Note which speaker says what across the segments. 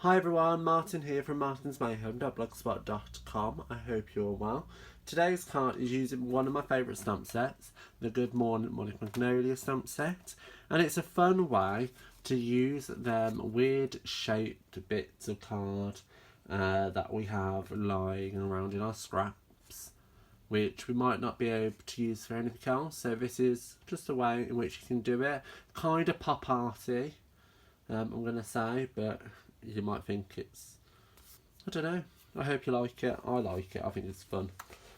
Speaker 1: Hi everyone, Martin here from martinsmayhome.blogspot.com. I hope you're well. Today's card is using one of my favourite stamp sets, the Good Morning Magnolia stamp set, and it's a fun way to use them weird shaped bits of card that we have lying around in our scraps, which we might not be able to use for anything else. So this is just a way in which you can do it. Kind of pop arty, I'm going to say, but you might think it's, I don't know. I hope you like it. I like it. I think it's fun.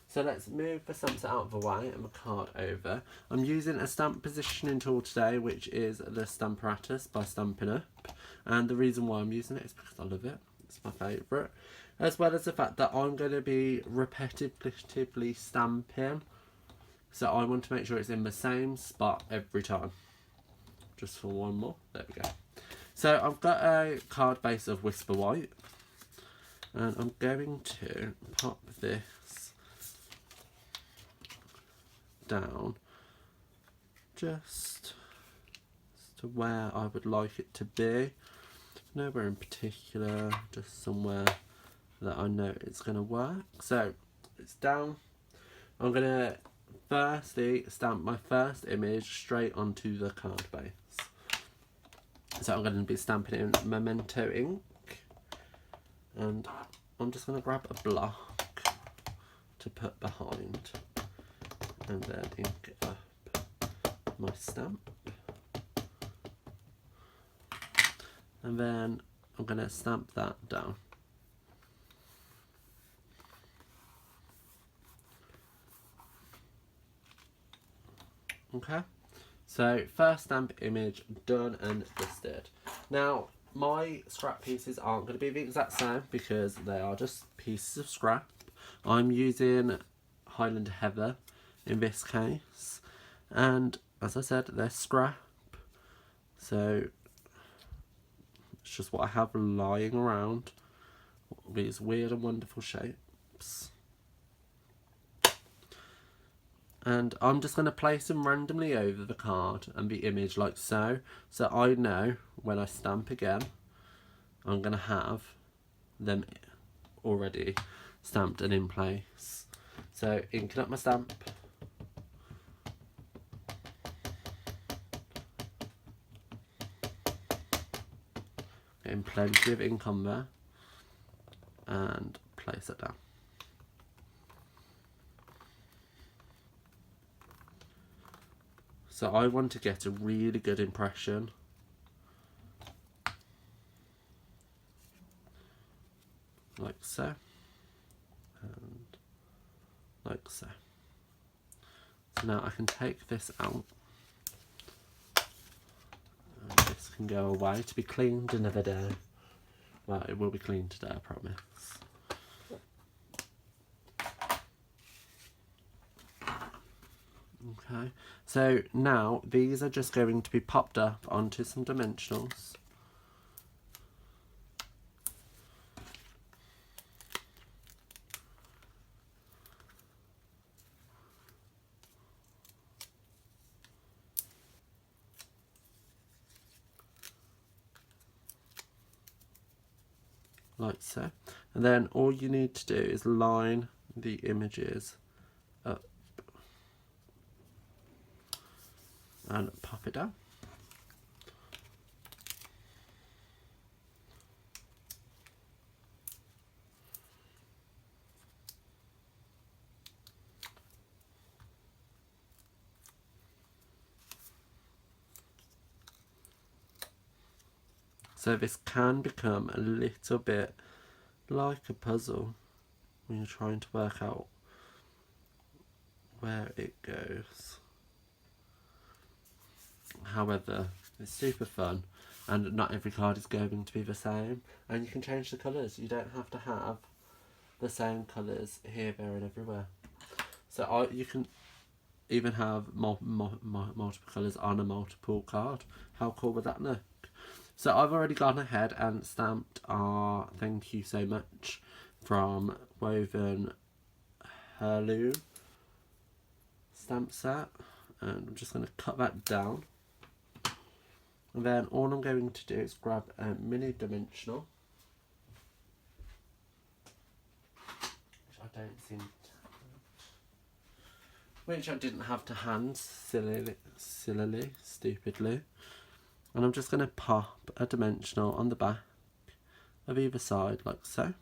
Speaker 1: So let's move the stamps out of the way and the card over. I'm using a stamp positioning tool today, which is the Stamparatus by Stampin' Up. And the reason why I'm using it is because I love it. It's my favourite. As well as the fact that I'm going to be repetitively stamping. So I want to make sure it's in the same spot every time. Just for one more. There we go. So I've got a card base of Whisper White, and I'm going to pop this down just to where I would like it to be. Nowhere in particular, just somewhere that I know it's going to work. So it's down. I'm going to firstly stamp my first image straight onto the card base. So I'm going to be stamping in Memento ink, and I'm just going to grab a block to put behind and then ink up my stamp, and then I'm going to stamp that down. Okay. So first stamp image done and dusted. Now my scrap pieces aren't going to be the exact same because they are just pieces of scrap. I'm using Highland Heather in this case, and as I said, they're scrap, so it's just what I have lying around, these weird and wonderful shapes. And I'm just going to place them randomly over the card and the image like so. So I know when I stamp again, I'm going to have them already stamped and in place. So inking up my stamp. Getting plenty of ink on there. And place it down. So I want to get a really good impression. Like so. And like so. So now I can take this out. And this can go away to be cleaned another day. Well, it will be cleaned today, I promise. Okay, so now these are just going to be popped up onto some dimensionals. Like so. And then all you need to do is line the images up and pop it down. So this can become a little bit like a puzzle when you're trying to work out where it goes. However, it's super fun, and not every card is going to be the same, and you can change the colours. You don't have to have the same colours here, there and everywhere. So you can even have multiple colours on a multiple card. How cool would that look? So I've already gone ahead and stamped our Thank You So Much from Woven Heirloom stamp set, and I'm just going to cut that down. And then all I'm going to do is grab a mini dimensional don't seem to, which I didn't have to hand, stupidly. And I'm just going to pop a dimensional on the back of either side, like so.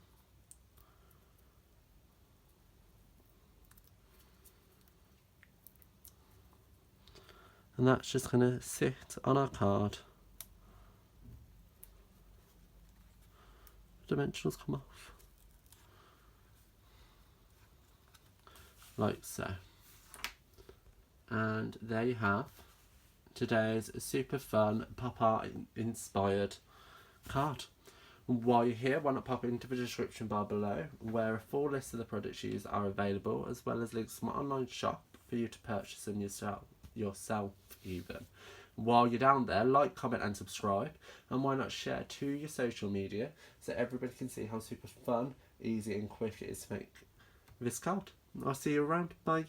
Speaker 1: And that's just going to sit on our card. Dimensionals come off. Like so. And there you have today's super fun pop art inspired card. While you're here, why not pop into the description bar below, where a full list of the products used are available, as well as links to my online shop for you to purchase them yourself even. While you're down there, like, comment and subscribe, and why not share to your social media so everybody can see how super fun, easy and quick it is to make this card. I'll see you around. Bye.